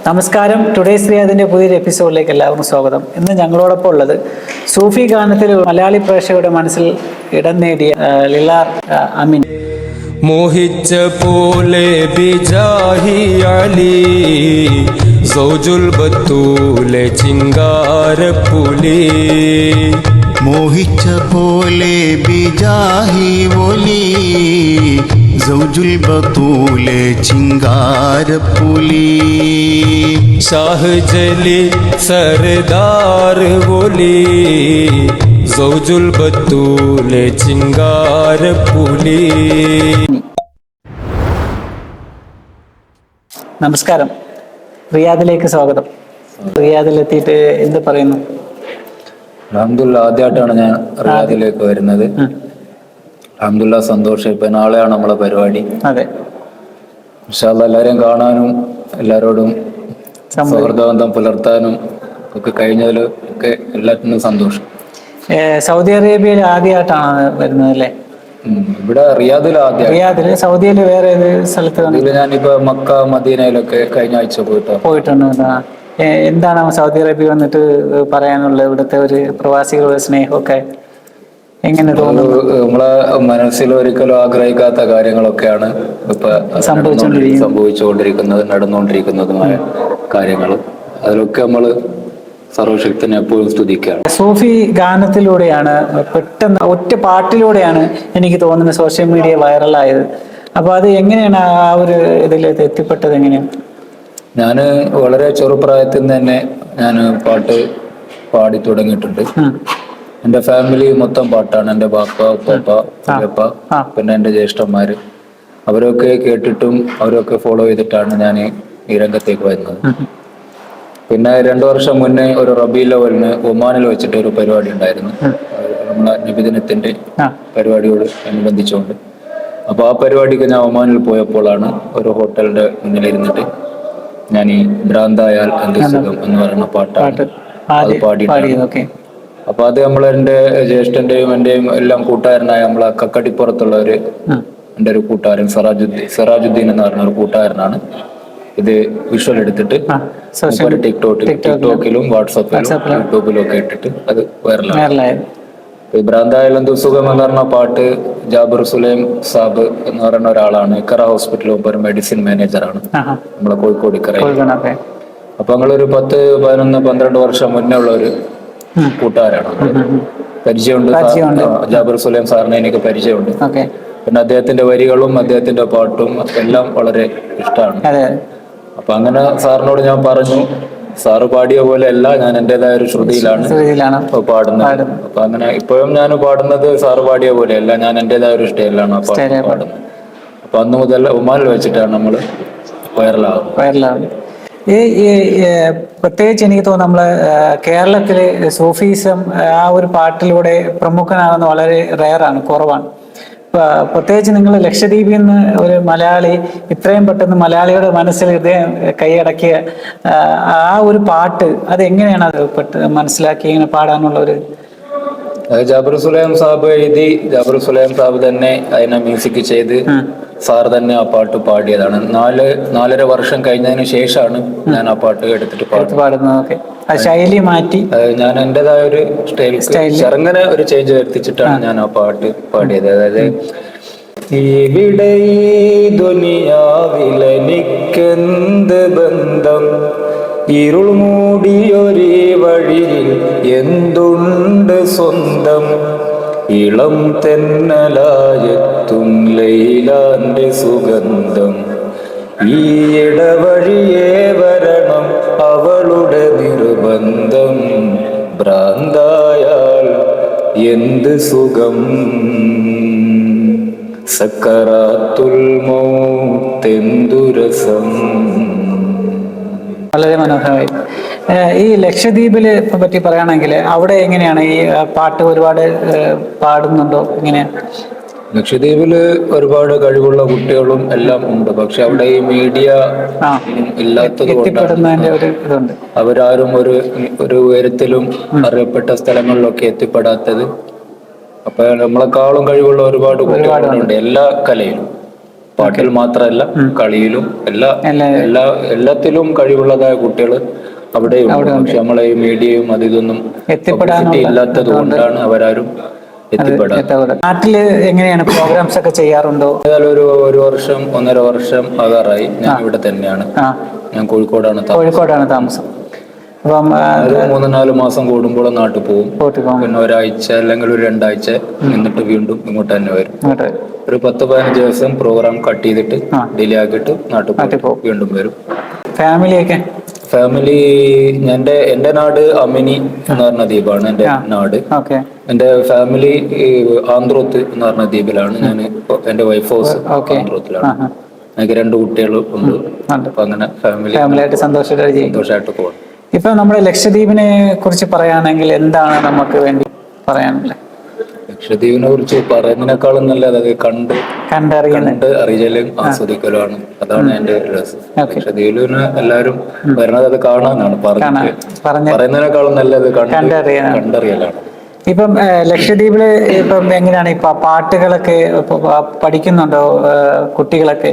നമസ്കാരം. ടുഡേസ് റിയാദിന്റെ പുതിയൊരു എപ്പിസോഡിലേക്ക് എല്ലാവർക്കും സ്വാഗതം. ഇന്ന് ഞങ്ങളോടൊപ്പം ഉള്ളത് സൂഫി ഗാനത്തിൽ മലയാളി പ്രേക്ഷകരുടെ മനസ്സിൽ ഇടം നേടിയ ലിലാർ അമീൻ. മോഹിച്ച പോലെ ബിജാഹി അലി സൗജുൽ ബത്തൂലെ ചിങ്കാരപ്പുലി. മോഹിച്ച പോലെ ബിജാഹി ഒലി സൗജുൽ ബത്തൂലെ ചിങ്കാരപ്പുലി. ഷാഹ് ജലി സർദാർ ബോലി സൗജുൽ ബത്തൂലെ ചിങ്കാരപ്പുലി. നമസ്കാരം. റിയാദിലേക്ക് സ്വാഗതം. റിയാദിലെത്തിയിട്ട് എന്ത് പറയുന്നു? അൽഹംദുലില്ലാ, ആദ്യമായിട്ടാണ് ഞാൻ റിയാദിലേക്ക് വരുന്നത്. അൽഹംദുലില്ലാ, സന്തോഷം. ഇപ്പൊ നാളെയാണ് നമ്മളെ പരിപാടി. അതെ, ഇൻഷാ അല്ലാഹ് എല്ലാവരെയും കാണാനും എല്ലാവരോടും സൗഹൃദബന്ധം പുലർത്താനും ഒക്കെ കഴിഞ്ഞതിൽ ഒക്കെ എല്ലാത്തിനും സന്തോഷം. സൗദി അറേബ്യയിൽ ആദ്യമായിട്ടാണ് വരുന്നത് അല്ലേ? ഇവിടെ റിയാദിൽ ആദ്യം. റിയാദില്. സൗദിയിൽ വേറെ ഏത് സ്ഥലത്ത്? ഞാനിപ്പോ മക്ക മദീനയിലൊക്കെ കഴിഞ്ഞ ആഴ്ച പോയിട്ടുണ്ട്. എന്താണ് സൗദി അറേബ്യ വന്നിട്ട് പറയാനുള്ളത്? ഇവിടുത്തെ ഒരു പ്രവാസികളുടെ സ്നേഹമൊക്കെ എങ്ങനെ തോന്നുന്നു? നമ്മളെ മനസ്സിൽ ഒരിക്കലും ആഗ്രഹിക്കാത്ത കാര്യങ്ങളൊക്കെയാണ് ഇപ്പൊ സംഭവിച്ചുകൊണ്ടിരിക്കുന്നത്, നടന്നുകൊണ്ടിരിക്കുന്നതുമായ കാര്യങ്ങൾ. അതിലൊക്കെ നമ്മള് സർവശക്തനെ എപ്പോഴും സ്തുതിക്കുകയാണ്. സൂഫി ഗാനത്തിലൂടെയാണ്, പെട്ടെന്ന് ഒറ്റ പാട്ടിലൂടെയാണ് എനിക്ക് തോന്നുന്നത് സോഷ്യൽ മീഡിയ വൈറലായത്. അപ്പൊ അത് എങ്ങനെയാണ് ആ ഒരു ഇതിലേക്ക് എത്തിപ്പെട്ടത്? എങ്ങനെയാണ്? ഞാൻ വളരെ ചെറുപ്രായത്തിൽ തന്നെ ഞാൻ പാട്ട് പാടി തുടങ്ങിയിട്ടുണ്ട്. എൻ്റെ ഫാമിലി മൊത്തം പാട്ടാണ്. എൻ്റെ ബാപ്പ, ഉപ്പ, ഉപ്പ, പിന്നെ എൻ്റെ ജ്യേഷ്ഠന്മാര്, അവരൊക്കെ കേട്ടിട്ടും അവരൊക്കെ ഫോളോ ചെയ്തിട്ടാണ് ഞാൻ ഈ രംഗത്തേക്ക് വരുന്നത്. പിന്നെ 2 വർഷം മുന്നേ ഒരു റബീഉൽ അവ്വലിന് ഒമാനിൽ വെച്ചിട്ട് ഒരു പരിപാടി ഉണ്ടായിരുന്നു, നമ്മളെ നബിദിനത്തിന്റെ പരിപാടിയോട് അനുബന്ധിച്ചുകൊണ്ട്. അപ്പൊ ആ പരിപാടിക്ക് ഞാൻ ഒമാനിൽ പോയപ്പോഴാണ് ഒരു ഹോട്ടലിന്റെ മുന്നിലിരുന്നിട്ട് ഞാൻ ഈ ഭ്രാന്തായാൽ എന്ത് സുഖം എന്ന് പറയുന്ന പാട്ടാണ് അത് പാടിയിട്ടുണ്ട്. അപ്പൊ അത് എൻ്റെ ജ്യേഷ്ഠന്റെയും എന്റെയും എല്ലാം കൂട്ടുകാരനായ നമ്മളെ കക്കടിപ്പുറത്തുള്ള എൻ്റെ ഒരു കൂട്ടുകാരൻ സിറാജുദ്ദീൻ എന്ന് പറഞ്ഞ ഒരു കൂട്ടുകാരനാണ് ഇത് വിഷ്വൽ എടുത്തിട്ട് ടിക്ടോക്കിലും വാട്സാപ്പിലും യൂട്യൂബിലും ഒക്കെ ഇട്ടിട്ട് അത് വൈറലായി. ഭ്രാന്തായാൽ എന്ത് സുഖം എന്ന് പറഞ്ഞ പാട്ട് ജാബിർ സുലൈം സാബ് എന്ന് പറയുന്ന ഒരാളാണ്. ഇക്കറ ഹോസ്പിറ്റലിൽ ഒരു മെഡിസിൻ മാനേജറാണ്, നമ്മളെ കോഴിക്കോട് ഇക്കറ. അപ്പൊ ഞങ്ങളൊരു 10, 11, 12 വർഷം മുന്നേ ഉള്ള ഒരു കൂട്ടുകാരാണ്. പരിചയമുണ്ട്. ജാബിർ സുലൈം സാറിനെ എനിക്ക് പരിചയമുണ്ട്. പിന്നെ അദ്ദേഹത്തിന്റെ വരികളും അദ്ദേഹത്തിന്റെ പാട്ടും എല്ലാം വളരെ ഇഷ്ടമാണ്. അപ്പൊ അങ്ങനെ സാറിനോട് ഞാൻ പറഞ്ഞു, സാറ് പാടിയ പോലെ അല്ല, ഞാൻ എന്റേതായ ഒരു ശ്രുതിയിലാണ് പാടുന്നത്. അപ്പൊ അങ്ങനെ ഇപ്പോഴും ഞാൻ പാടുന്നത് സാറ് പാടിയ പോലെയല്ല, ഞാൻ എന്റേതായ ഒരു സ്റ്റൈലിലാണ് ആ പാട്ട് പാടുന്നത്. അപ്പൊ അന്ന് മുതൽ ഒമാനിൽ വെച്ചിട്ടാണ് നമ്മള് വൈറലാകുന്നത്. പ്രത്യേകിച്ച് എനിക്ക് തോന്നുന്നു നമ്മള് കേരളത്തില് സൂഫിസം ആ ഒരു പാട്ടിലൂടെ പ്രമുഖനാകുന്ന വളരെ റെയറാണ്, കുറവാണ്. പ്രത്യേകിച്ച് നിങ്ങൾ ലക്ഷദ്വീപിൽ നിന്ന് ഒരു മലയാളി ഇത്രയും പെട്ടെന്ന് മലയാളിയുടെ മനസ്സിൽ ഹൃദയം കൈയടക്കിയ ആ ഒരു പാട്ട്, അത് എങ്ങനെയാണ് അത് മനസ്സിലാക്കി ഇങ്ങനെ പാടാനുള്ള ഒരു? ജാബിർ സുലൈം സാബ് എഴുതി, ജാബിർ സുലൈം സാബ് തന്നെ അതിനെ മ്യൂസിക് ചെയ്ത് സാർ തന്നെ ആ പാട്ട് പാടിയതാണ്. 4.5 വർഷം കഴിഞ്ഞതിന് ശേഷമാണ് ഞാൻ ആ പാട്ട് എടുത്തിട്ട് പാടുന്നത്. ശൈലി മാറ്റി ഞാൻ എന്റേതായ ഒരു ചെറുങ്ങനെ ഒരു ചേഞ്ച് വരുത്തിച്ചിട്ടാണ് ഞാൻ ആ പാട്ട് പാടിയത്. അതായത് ഇവിടെ ഈ ദുനിയാവിലെനിക്കെന്ത് ബന്ധം, ഇരുൾ മൂടിയൊരേ വഴിയിൽ എന്തുണ്ട് സ്വന്തം, ഇളം തെന്നലായെത്തും ലൈലാന്റെ സുഗന്ധം, ഈ ഇടവഴിയേ വരണം അവളുടെ നിർബന്ധം, ഭ്രാന്തായാൽ എന്ത് സുഖം, സക്കറാത്തുൽ മൗത്തെന്തു രസം. വളരെ മനോഹരമായി. ഈ ലക്ഷദ്വീപില് പറ്റി പറയുകയാണെങ്കിൽ അവിടെ എങ്ങനെയാണ് ഈ പാട്ട് ഒരുപാട് പാടുന്നുണ്ടോ? എങ്ങനെയാണ്? ലക്ഷദ്വീപില് ഒരുപാട് കഴിവുള്ള കുട്ടികളും എല്ലാം ഉണ്ട്. പക്ഷെ അവിടെ ഈ മീഡിയ ഇല്ലാത്തത് കൊണ്ട് അവരാരും ഒരു ഉയരത്തിലും അറിയപ്പെട്ട സ്ഥലങ്ങളിലൊക്കെ എത്തിപ്പെടാത്തത്. അപ്പൊ നമ്മളെക്കാളും കഴിവുള്ള ഒരുപാട് കുട്ടികളുണ്ട് എല്ലാ കലയിലും. പാട്ടിൽ മാത്രമല്ല കളിയിലും എല്ലാത്തിലും കഴിവുള്ളതായ കുട്ടികൾ അവിടെയുണ്ട്. പക്ഷെ നമ്മളെ ഈ മീഡിയയും ഇതൊന്നും പബ്ലിസിറ്റി ഇല്ലാത്തത് കൊണ്ടാണ് അവരാരും എത്തിപ്പെടാറ്. നാട്ടില് എങ്ങനെയാണ് പ്രോഗ്രാംസ് ഒക്കെ ചെയ്യാറുണ്ടോ? ഏതായാലും ഒരു വർഷം 1.5 വർഷം ആകാറായി ഞാൻ ഇവിടെ തന്നെയാണ്. ഞാൻ കോഴിക്കോടാണ് താമസം. അപ്പം 3-4 മാസം കൂടുമ്പോൾ നാട്ടിൽ പോകും. പിന്നെ ഒരാഴ്ച അല്ലെങ്കിൽ ഒരു 2 ആഴ്ച എന്നിട്ട് വീണ്ടും ഇങ്ങോട്ട് തന്നെ വരും. ഒരു 10-15 ദിവസം പ്രോഗ്രാം കട്ട് ചെയ്തിട്ട് ഡിലേ ആക്കിയിട്ട് നാട്ടിൽ പോകും, വീണ്ടും വരും. ഫാമിലി എന്റെ നാട് അമിനി എന്ന് പറഞ്ഞ ദ്വീപാണ് എന്റെ നാട്. എന്റെ ഫാമിലി ആന്ത്രോത്ത് എന്ന് പറഞ്ഞ ദ്വീപിലാണ്. ഞാൻ എന്റെ വൈഫ് ഹൗസ് ആന്ത്രോത്തിലാണ്. എനിക്ക് 2 കുട്ടികളും ഉണ്ട്. അപ്പൊ അങ്ങനെ ഫാമിലിയായിട്ട് സന്തോഷമായിട്ട് പോകും. ഇപ്പൊ നമ്മുടെ ലക്ഷദ്വീപിനെ കുറിച്ച് പറയുകയാണെങ്കിൽ എന്താണ് നമുക്ക് വേണ്ടി പറയാനുള്ളത്? ലക്ഷദ്വീപിനെ കുറിച്ച് പറയുന്നതിനേക്കാളും നല്ലത് അത് അറിയലും ആസ്വദിക്കലുമാണ്. അതാണ് എന്റെ രസം. ലക്ഷദ്വീപിന് എല്ലാവരും വരുന്നത് അത് കാണാനാണ്. പറയുന്നതിനേക്കാളും നല്ലത് കണ്ടറിയലാണ്. ഇപ്പം ലക്ഷദ്വീപില് ഇപ്പം എങ്ങനെയാണ് ഇപ്പൊ പാട്ടുകളൊക്കെ പഠിക്കുന്നുണ്ടോ കുട്ടികളൊക്കെ?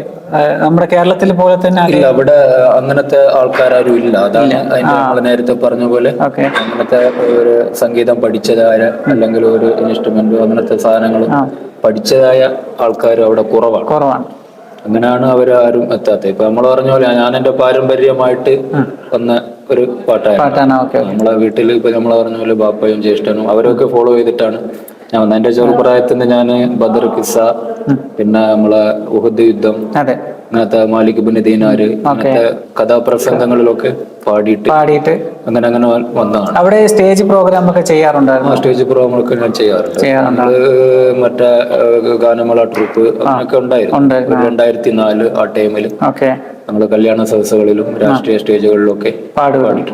നമ്മുടെ കേരളത്തിൽ പോലെ തന്നെ ഇല്ല, അവിടെ അങ്ങനത്തെ ആൾക്കാരും ഇല്ല. അതാണ് നമ്മൾ നേരത്തെ പറഞ്ഞ പോലെ അങ്ങനത്തെ ഒരു സംഗീതം പഠിച്ചതായ അല്ലെങ്കിൽ ഒരു ഇൻസ്ട്രുമെന്റോ അങ്ങനത്തെ സാധനങ്ങളും പഠിച്ചതായ ആൾക്കാരും അവിടെ കുറവാണ്. അങ്ങനെയാണ് അവരാരും എത്താത്തത്. ഇപ്പൊ നമ്മൾ പറഞ്ഞ പോലെ ഞാൻ എന്റെ പാരമ്പര്യമായിട്ട് വന്ന ഒരു പാട്ടാണ്. നമ്മളെ വീട്ടിൽ ഇപ്പൊ നമ്മൾ പറഞ്ഞ പോലെ ബാപ്പയും ജ്യേഷ്ഠനും അവരൊക്കെ ഫോളോ ചെയ്തിട്ടാണ് ഞാൻ വന്നത്. എന്റെ ചെറുപ്രായത്തിന് ഞാൻ ബദർ കിസ്സ, പിന്നെ നമ്മളെ ഉഹദ് യുദ്ധം, അങ്ങനത്തെ മാലിക് ബിൻ ദീനാർ അങ്ങനത്തെ കഥാപ്രസംഗങ്ങളിലൊക്കെ പാടിയിട്ട് അങ്ങനെ വന്നതാണ്. അവിടെ സ്റ്റേജ് പ്രോഗ്രാം ഒക്കെ ചെയ്യാറുണ്ടായിരുന്നു? സ്റ്റേജ് പ്രോഗ്രാം ഒക്കെ ഞാൻ ചെയ്യാറുണ്ട്. മറ്റേ ഗാനമേള ട്രൂപ്പ് അങ്ങനെയൊക്കെ ഉണ്ടായിരുന്നു. 2004 ആ ടൈമിൽ നമ്മള് കല്യാണ സദസ്സുകളിലും രാഷ്ട്രീയ സ്റ്റേജുകളിലും ഒക്കെ പാടിയിട്ടുണ്ട്.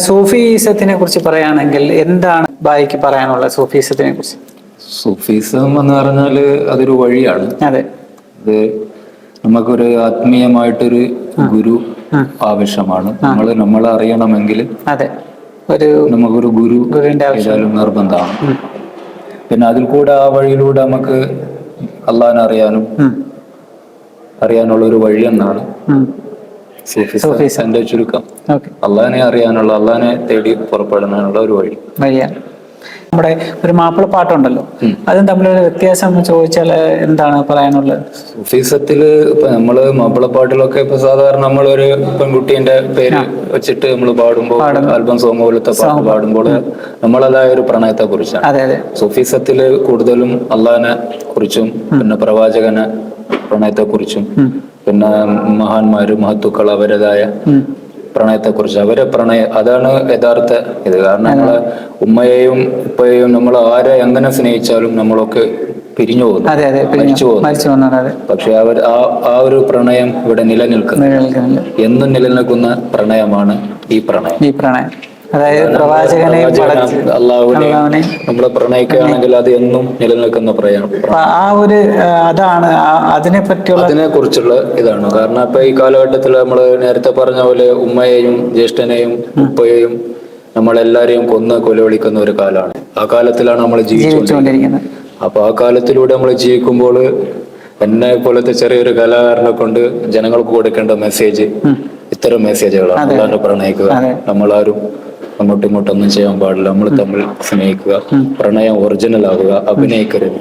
സൂഫിസത്തിനെ കുറിച്ച് പറയുകയാണെങ്കിൽ എന്താണ് ബായിക്ക് പറയാനുള്ളത്? സൂഫിസത്തിനെ കുറിച്ച് സൂഫിസം എന്ന് പറഞ്ഞാല് അതൊരു വഴിയാണ്. അത് നമുക്കൊരു ആത്മീയമായിട്ടൊരു ഗുരു ആവശ്യമാണ്. നമ്മളെ അറിയണമെങ്കിൽ നമുക്കൊരു ഗുരു ഏതായാലും നിർബന്ധമാണ്. പിന്നെ അതിൽ കൂടെ ആ വഴിയിലൂടെ നമുക്ക് അള്ളാഹിനെ അറിയാനുള്ള ഒരു വഴി എന്നാണ് സൂഫിസത്തിന്റെ ചുരുക്കം. അള്ളാഹിനെ അറിയാനുള്ള, അള്ളാഹിനെ തേടി പുറപ്പെടാനുള്ള ഒരു വഴിയാണ്. നമ്മുടെ ഒരു മാപ്പിളപ്പാട്ടുണ്ടല്ലോ, അതും തമ്മിലൊരു വ്യത്യാസം ചോദിച്ചാൽ എന്താണ് പറയാനുള്ളത്? സൂഫിസത്തില് ഇപ്പൊ നമ്മള് മാപ്പിളപ്പാട്ടിലൊക്കെ ഇപ്പൊ സാധാരണ നമ്മളൊരു പെൺകുട്ടീന്റെ പേര് വെച്ചിട്ട് നമ്മൾ പാടുമ്പോൾ ആൽബം സോങ് പോലത്തെ പാട്ട് പാടുമ്പോൾ നമ്മളതായ ഒരു പ്രണയത്തെ കുറിച്ചാണ്. സൂഫിസത്തില് കൂടുതലും അള്ളാഹിനെ കുറിച്ചും പിന്നെ പ്രവാചകനെ പ്രണയത്തെ കുറിച്ചും പിന്നെ മഹത്തുക്കൾ അവരുടേതായ പ്രണയത്തെ കുറിച്ച് അതാണ് യഥാർത്ഥ ഇത്. കാരണം നമ്മളെ ഉമ്മയെയും ഉപ്പയെയും നമ്മൾ ആരെ എങ്ങനെ സ്നേഹിച്ചാലും നമ്മളൊക്കെ പിരിഞ്ഞു പോകുന്നു, മരിച്ചു പോകുന്നു. പക്ഷെ ആ ഒരു പ്രണയം ഇവിടെ നിലനിൽക്കുന്നു. എന്നും നിലനിൽക്കുന്ന പ്രണയമാണ് ഈ പ്രണയം. അതായത് അള്ളാഹുവിനെ നമ്മളെ പ്രണയിക്കുകയാണെങ്കിൽ അത് എന്നും നിലനിൽക്കുന്ന അതിനെ കുറിച്ചുള്ള ഇതാണ്. കാരണം ഇപ്പൊ ഈ കാലഘട്ടത്തിൽ നമ്മൾ നേരത്തെ പറഞ്ഞ പോലെ ഉമ്മയെയും ജ്യേഷ്ഠനെയും ഉപ്പയെയും നമ്മളെല്ലാരെയും കൊലവിളിക്കുന്ന ഒരു കാലമാണ്. ആ കാലത്തിലാണ് നമ്മൾ ജീവിച്ചുകൊണ്ടിരിക്കുന്നത്. അപ്പൊ ആ കാലത്തിലൂടെ നമ്മൾ ജീവിക്കുമ്പോൾ എന്നെ പോലത്തെ ചെറിയൊരു കലാകാരനെ കൊണ്ട് ജനങ്ങൾക്ക് കൊടുക്കേണ്ട മെസ്സേജ് ഇത്തരം മെസ്സേജുകളാണ്. അല്ലാണ്ട് പ്രണയിക്കുക, നമ്മളാരും അങ്ങോട്ടും ഇങ്ങോട്ടൊന്നും ചെയ്യാൻ പാടില്ല, നമ്മൾ തമ്മിൽ സ്നേഹിക്കുക, പ്രണയം ഒറിജിനൽ ആവുക, അഭിനയിക്കരുത്.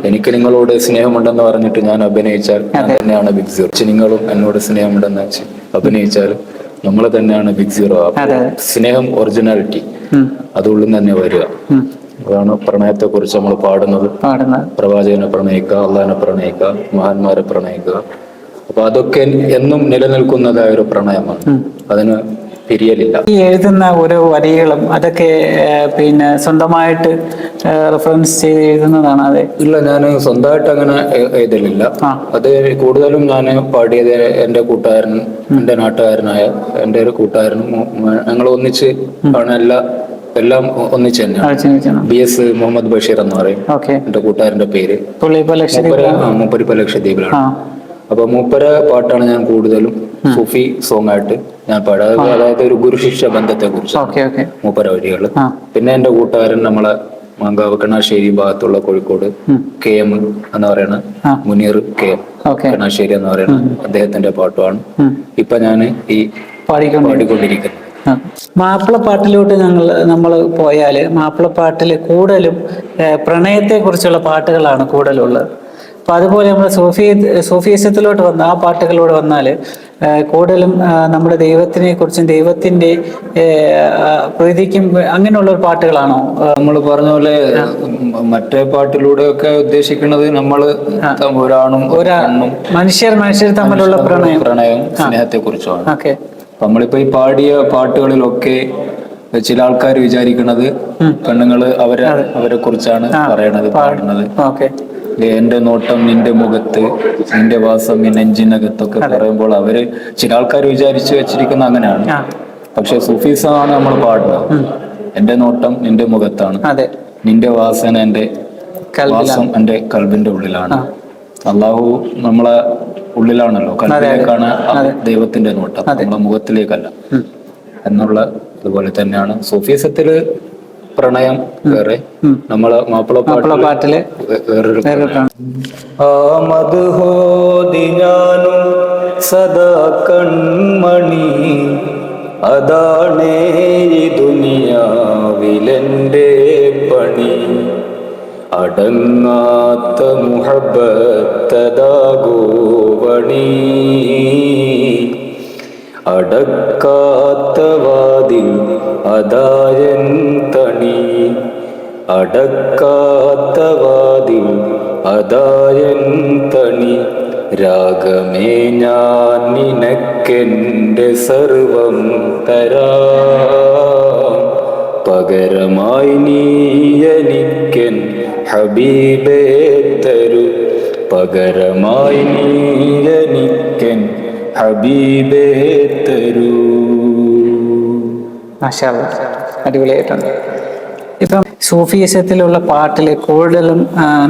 എനിക്ക് നിങ്ങളോട് സ്നേഹമുണ്ടെന്ന് പറഞ്ഞിട്ട് ഞാൻ അഭിനയിച്ചാൽ ഞാൻ തന്നെയാണ് ബിഗ് സീറോ. നിങ്ങളും എന്നോട് സ്നേഹമുണ്ടെന്ന് വെച്ച് അഭിനയിച്ചാൽ നമ്മൾ തന്നെയാണ് ബിഗ് സീറോ. സ്നേഹം ഒറിജിനാലിറ്റി അതുള്ളിൽ തന്നെ വരിക. അതാണ് പ്രണയത്തെ കുറിച്ച് നമ്മൾ പാടുന്നത്. പ്രവാചകനെ പ്രണയിക്കുക, അള്ളാഹിനെ പ്രണയിക്കുക, മഹാന്മാരെ പ്രണയിക്കുക. അപ്പൊ അതൊക്കെ എന്നും നിലനിൽക്കുന്നതായ ഒരു പ്രണയമാണ്. അതിന് തിരിയലില്ല. ഈ എഴുതുന്ന ഓരോ വരികളും അതൊക്കെ പിന്നെ സ്വന്തമായിട്ട് റെഫറൻസ് ചെയ്ത് എഴുതുന്നതാണ്? അതെ. ഇല്ല, ഞാൻ സ്വന്തമായിട്ട് അങ്ങനെ എഴുതലില്ല. അത് കൂടുതലും ഞാൻ പാടിയത് എന്റെ കൂട്ടുകാരൻ, എന്റെ നാട്ടുകാരനായ എന്റെ ഒരു കൂട്ടുകാരനും ഞങ്ങൾ ഒന്നിച്ച് ആണ് എല്ലാം ഒന്നിച്ച് തന്നെയാണ്. BS മുഹമ്മദ് ബഷീർ എന്ന് പറയും എന്റെ കൂട്ടുകാരന്റെ പേര്. മൂപ്പരിപ്പ ലക്ഷദ്വീപിലാണ്. അപ്പൊ മൂപ്പര പാട്ടാണ് ഞാൻ കൂടുതലും സൂഫി സോങ് ആയിട്ട് ഞാൻ പാടുക. അതായത് ഒരു ഗുരു ശിഷ്യ ബന്ധത്തെ കുറിച്ച് മൂപ്പര വരികള്. പിന്നെ എന്റെ കൂട്ടുകാരൻ നമ്മളെ മാങ്കാവ് കണ്ണാശ്ശേരി ഭാഗത്തുള്ള കോഴിക്കോട് KM എന്ന് പറയുന്ന മുനീർ KM കണ്ണാശ്ശേരി എന്ന് പറയുന്ന അദ്ദേഹത്തിന്റെ പാട്ടുമാണ് ഇപ്പൊ ഞാൻ ഈ പാടിക്കൊണ്ടിരിക്കുന്നത്. മാപ്പിളപ്പാട്ടിലോട്ട് നമ്മൾ പോയാല് മാപ്പിളപ്പാട്ടിൽ കൂടുതലും പ്രണയത്തെ കുറിച്ചുള്ള പാട്ടുകളാണ് കൂടുതലുള്ളത്. അപ്പൊ അതുപോലെ നമ്മൾ സൂഫിയസത്തിലോട്ട് വന്ന ആ പാട്ടുകളിലൂടെ വന്നാല് കൂടുതലും നമ്മുടെ ദൈവത്തിനെ കുറിച്ചും ദൈവത്തിന്റെ പ്രീതിക്കും അങ്ങനെയുള്ള പാട്ടുകളാണോ? നമ്മൾ പറഞ്ഞ പോലെ മറ്റേ പാട്ടിലൂടെ ഒക്കെ ഉദ്ദേശിക്കുന്നത് നമ്മള് ഒരാണും മനുഷ്യർ തമ്മിലുള്ള പ്രണയം സ്നേഹത്തെ കുറിച്ചാണ്. ഓക്കെ. നമ്മളിപ്പോ ഈ പാടിയ പാട്ടുകളിലൊക്കെ ചില ആൾക്കാർ വിചാരിക്കുന്നത് പെണ്ണുങ്ങള് അവരെ കുറിച്ചാണ് പറയണത്, പാടുന്നത്. എന്റെ നോട്ടം നിന്റെ മുഖത്ത്, നിന്റെ വാസം നെഞ്ചിനകത്തൊക്കെ പറയുമ്പോൾ അവര് ചില ആൾക്കാർ വിചാരിച്ചു വെച്ചിരിക്കുന്ന അങ്ങനെയാണ്. പക്ഷെ സൂഫീസമാണ് നമ്മൾ പാടുന്നത്. എന്റെ നോട്ടം നിന്റെ മുഖത്താണ്, നിന്റെ വാസന എന്റെ വാസം എന്റെ കൽബിന്റെ ഉള്ളിലാണ്. അള്ളാഹു നമ്മളെ ഉള്ളിലാണല്ലോ, കൽബിലേക്കാണ് ദൈവത്തിന്റെ നോട്ടം, നമ്മളെ മുഖത്തിലേക്കല്ല എന്നുള്ള അതുപോലെ തന്നെയാണ് സൂഫീസത്തില് പ്രണയം വേറെ, നമ്മളെ മാപ്പിളപ്പാട്ടില് വേറൊരു ആമദ്ഹോദി ഞാനും സദാ കൺമണി, അതാണേ ഈ ദുനിയാവിലെന്റെ പണി, അടങ്ങാത്ത മുഹബ്ബത്തതാഗോവണി, അടക്കാത്ത വാതിൽ അതായൻ തണി, അടക്കാത്ത വാതിൽ അതായൻ തണി, രാഗമേ ഞാൻ നിനക്കെന്റെ സർവം തരാം, പകരമായി നീ എനിക്കൻ ഹബീബേ തരൂ, പകരമായി നീ എനിക്കൻ ഹബീബേ തരൂ. അടിപൊളിയായിട്ടുണ്ട്. ഇപ്പം സൂഫിയസത്തിലുള്ള പാട്ടില് കൂടുതലും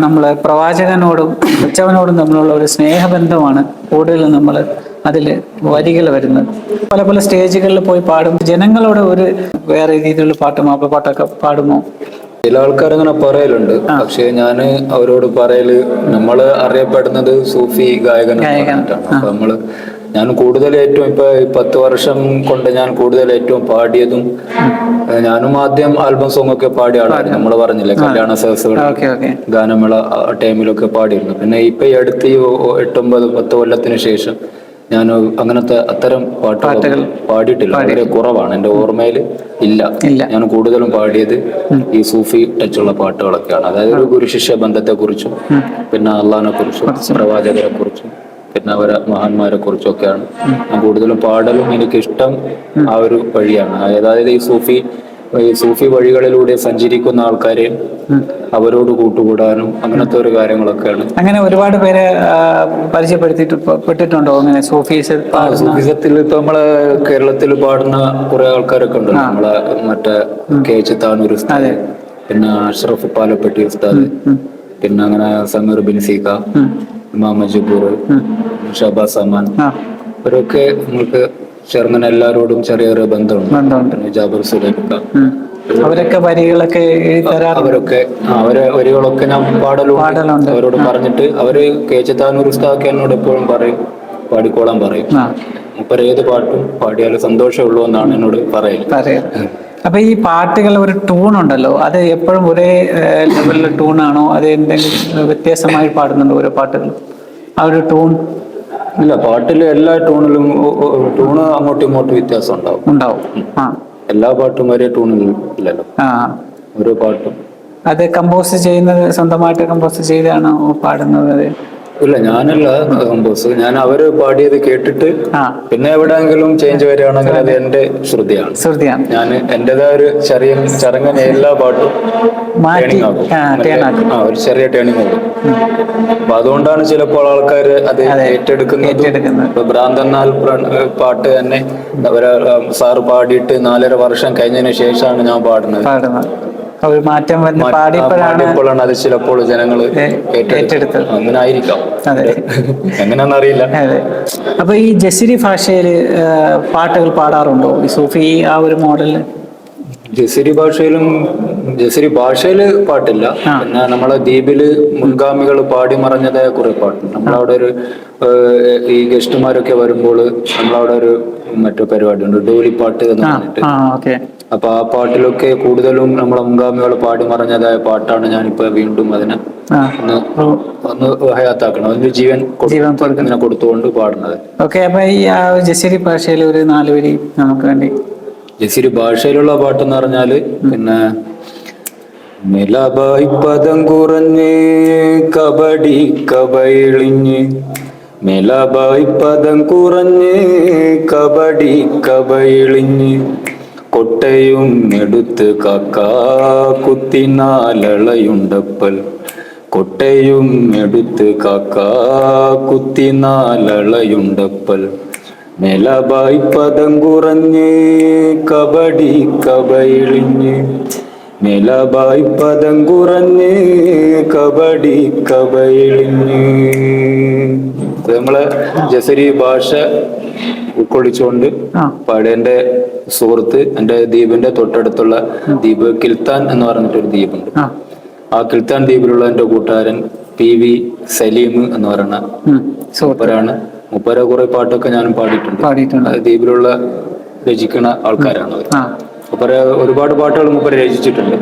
നമ്മൾ പ്രവാചകനോടും ഉച്ചവനോടും തമ്മിലുള്ള ഒരു സ്നേഹബന്ധമാണ് കൂടുതലും നമ്മൾ അതിൽ വരികൾ വരുന്നത്. പല പല സ്റ്റേജുകളിൽ പോയി പാടും, ജനങ്ങളോട് ഒരു വേറെ രീതിയിലുള്ള പാട്ട് മാപ്പിളപ്പാട്ടൊക്കെ പാടുമോ? ചില ആൾക്കാർ അങ്ങനെ പറയലുണ്ട്. പക്ഷെ ഞാന് അവരോട് പറയല്, നമ്മള് അറിയപ്പെടുന്നത് സൂഫി ഗായകനായിട്ടാണ്. അപ്പൊ ഞാൻ കൂടുതൽ ഏറ്റവും ഇപ്പൊ 10 വർഷം കൊണ്ട് ഞാൻ കൂടുതൽ ഏറ്റവും പാടിയതും, ഞാനും ആദ്യം ആൽബം സോങ് ഒക്കെ പാടിയ ആളാണ്. നമ്മൾ പറഞ്ഞില്ലേ, കല്യാണ സദസ്സുകൾ, ഗാനമേള ടൈമിലൊക്കെ പാടിയിരുന്നു. പിന്നെ ഇപ്പൊ ഈ അടുത്ത് 8-9-10 കൊല്ലത്തിന് ശേഷം ഞാൻ അങ്ങനത്തെ അത്തരം പാട്ടുകൾ പാടിയിട്ടില്ല, വളരെ കുറവാണ്. എന്റെ ഓർമ്മയിൽ ഇല്ല. ഞാൻ കൂടുതലും പാടിയത് ഈ സൂഫി ടച്ചുള്ള പാട്ടുകളൊക്കെയാണ്. അതായത് ഒരു ഗുരു ശിഷ്യ ബന്ധത്തെ കുറിച്ചും പിന്നെ അള്ളാഹിനെ കുറിച്ചും പ്രവാചകരെ കുറിച്ചും പിന്നെ അവരെ മഹാന്മാരെ കുറിച്ചൊക്കെയാണ് ഞാൻ കൂടുതലും പാടലും. എനിക്കിഷ്ടം ആ ഒരു വഴിയാണ്. അതായത് ഈ സൂഫി വഴികളിലൂടെ സഞ്ചരിക്കുന്ന ആൾക്കാരെ അവരോട് കൂട്ടുകൂടാനും അങ്ങനത്തെ ഒരു കാര്യങ്ങളൊക്കെയാണ്. അങ്ങനെ ഒരുപാട് പേരെ പരിചയപ്പെടുത്തിയിട്ടുണ്ടോ അങ്ങനെ സൂഫിസത്തിൽ? ഇപ്പൊ നമ്മളെ കേരളത്തിൽ പാടുന്ന കുറെ ആൾക്കാരൊക്കെ ഉണ്ട്. നമ്മളെ മറ്റേ KH താനൂർ ഉസ്താദ്, പിന്നെ അഷ്റഫ് പാലപ്പെട്ടി ഉസ്താദ്, പിന്നെ അങ്ങനെ സമീർ ബിൻസീക്ക, ഇമാം മജബൂർ, ഷബാസ് അമാൻ, ഇവരൊക്കെ നമുക്ക് ചെറുങ്ങനെ എല്ലാരോടും ചെറിയൊരു ബന്ധമുണ്ട്. ജാബർ സുലൈക്ക, അവരൊക്കെ വരികളൊക്കെ അവരൊക്കെ വരികളൊക്കെ ഞാൻ പാടലുണ്ട്. അവരോട് പറഞ്ഞിട്ട് അവര് KH താനൂർ ഉസ്താദ് എന്നോട് എപ്പോഴും പറയും, പാടിക്കോളാൻ പറയും. മൂപ്പര് ഏത് പാട്ടും പാടിയാലും സന്തോഷമുള്ളൂ എന്നാണ് എന്നോട് പറയല്. അപ്പൊ ഈ പാട്ടുകൾ ഒരു ട്യൂൺ ഉണ്ടല്ലോ, അത് എപ്പോഴും ഒരേ ലെവലിലെ ട്യൂണാണോ, അത് എന്തെങ്കിലും വ്യത്യാസമായി പാടുന്നുണ്ടോ ഓരോ പാട്ടുകൾ? ആ ഒരു ട്യൂൺ ഇല്ല, പാട്ടില് എല്ലാ ട്യൂണിലും ട്യൂണ് അങ്ങോട്ടും ഇങ്ങോട്ടും വ്യത്യാസം ഉണ്ടാവും. എല്ലാ പാട്ടും ഒരേ ട്യൂണിൽ ഇല്ലല്ലോ, ഓരോ പാട്ടും. അത് കമ്പോസ് ചെയ്യുന്നത് സ്വന്തമായിട്ട് കമ്പോസ് ചെയ്താണോ പാടുന്നത്? ഇല്ല, ഞാനല്ല കമ്പോസ്. ഞാൻ അവര് പാടിയത് കേട്ടിട്ട് പിന്നെ എവിടെയെങ്കിലും ചേഞ്ച് വരികയാണെങ്കിൽ അത് എന്റെ ശ്രുതിയാണ്. ഞാൻ എന്റേതായ ഒരു ചെറുങ്ങനെ എല്ലാ പാട്ടും ടേണിംഗ് ആക്കും, ഒരു ചെറിയ ടേണിംഗ് ആകും. അപ്പൊ അതുകൊണ്ടാണ് ചിലപ്പോൾ ആൾക്കാർ അത് ഏറ്റെടുക്കുന്നത്. ഇപ്പൊ ഭ്രാന്തന്നാൽ പാട്ട് തന്നെ അവരെ സാറ് പാടിയിട്ട് 4.5 വർഷം കഴിഞ്ഞതിന് ശേഷമാണ് ഞാൻ പാടുന്നത്. ഒരു മാറ്റം പാടിയപ്പോഴാണ് അത് ചിലപ്പോൾ ജനങ്ങൾ ഏറ്റെടുത്തത്. അങ്ങനെ ആയിരിക്കാം, എങ്ങനെയാണെന്നറിയില്ല. അപ്പൊ ഈ ജസിരി ഭാഷയില് പാട്ടുകൾ പാടാറുണ്ടോ ഈ സൂഫി ആ ഒരു മോഡലില്? ജസിരി ഭാഷയിലും ജസരി ഭാഷയില് പാട്ടില്ല. പിന്നെ നമ്മളെ ദ്വീപില് മുൻഗാമികൾ പാടി മറഞ്ഞതായ കുറെ പാട്ടുണ്ട്. നമ്മളവിടെ ഒരു ഈ ഗസ്റ്റുമാരൊക്കെ വരുമ്പോൾ നമ്മളവിടെ ഒരു മറ്റു പരിപാടി ഉണ്ട്, ഡോലിപ്പാട്ട് എന്ന് പറഞ്ഞിട്ട്. അപ്പൊ ആ പാട്ടിലൊക്കെ കൂടുതലും നമ്മളെ മുൻഗാമികൾ പാടി മറഞ്ഞതായ പാട്ടാണ്. ഞാനിപ്പോ വീണ്ടും അതിനെ ഒന്ന് ഹയാത്താക്കണം, അതിന് ജീവൻ ഇങ്ങനെ കൊടുത്തുകൊണ്ട് പാടുന്നത്. ഓക്കെ, അപ്പൊ ഈ ജസീരി ഭാഷയിൽ ഒരു 4 വരി നമുക്ക് വേണ്ടി. ജസീരി ഭാഷയിലുള്ള പാട്ടെന്ന് പറഞ്ഞാല് പിന്നെ നിലബായി പദം കുറഞ്ഞ് കബഡി കബയിളിഞ്ഞ്, നിലബായി പദം കുറഞ്ഞ് കബഡി കബയിളിഞ്ഞ്, കൊട്ടയും എടുത്ത് കാക്കാ കുത്തിനാലളയുണ്ടപ്പൽ, കൊട്ടയും എടുത്ത് കാക്കാ കുത്തിനാലളയുണ്ടപ്പൽ, നിലബായി പദം കുറഞ്ഞ് കബഡി കബയിളിഞ്ഞ്, നിലബായി പദം കുറഞ്ഞ് കബഡി കബയിളിഞ്ഞ്. നമ്മളെ ജസരി ഭാഷ ഉൾക്കൊള്ളിച്ചുകൊണ്ട് പാടിയ എന്റെ സുഹൃത്ത്, എന്റെ ദ്വീപിന്റെ തൊട്ടടുത്തുള്ള ദ്വീപ് കിൽത്താൻ എന്ന് പറഞ്ഞിട്ടൊരു ദ്വീപുണ്ട്. ആ കിൽത്താൻ ദ്വീപിലുള്ള എന്റെ കൂട്ടുകാരൻ PV സലീം എന്ന് പറയുന്ന മൂപ്പരാണ്. മൂപ്പര കുറെ പാട്ടൊക്കെ ഞാനും പാടിയിട്ടുണ്ട്. ദ്വീപിലുള്ള രചിക്കുന്ന ആൾക്കാരാണ് അവർ. മൂപ്പര ഒരുപാട് പാട്ടുകൾ മൂപ്പര രചിച്ചിട്ടുണ്ട്.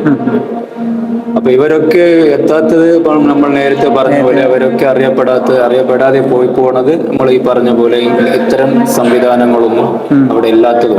അപ്പൊ ഇവരൊക്കെ എത്താത്തത് നമ്മൾ നേരത്തെ പറഞ്ഞ പോലെ അവരൊക്കെ അറിയപ്പെടാതെ പോയി പോണത് നമ്മൾ ഈ പറഞ്ഞ പോലെ ഇത്തരം സംവിധാനങ്ങളൊന്നും അവിടെ ഇല്ലാത്തതും.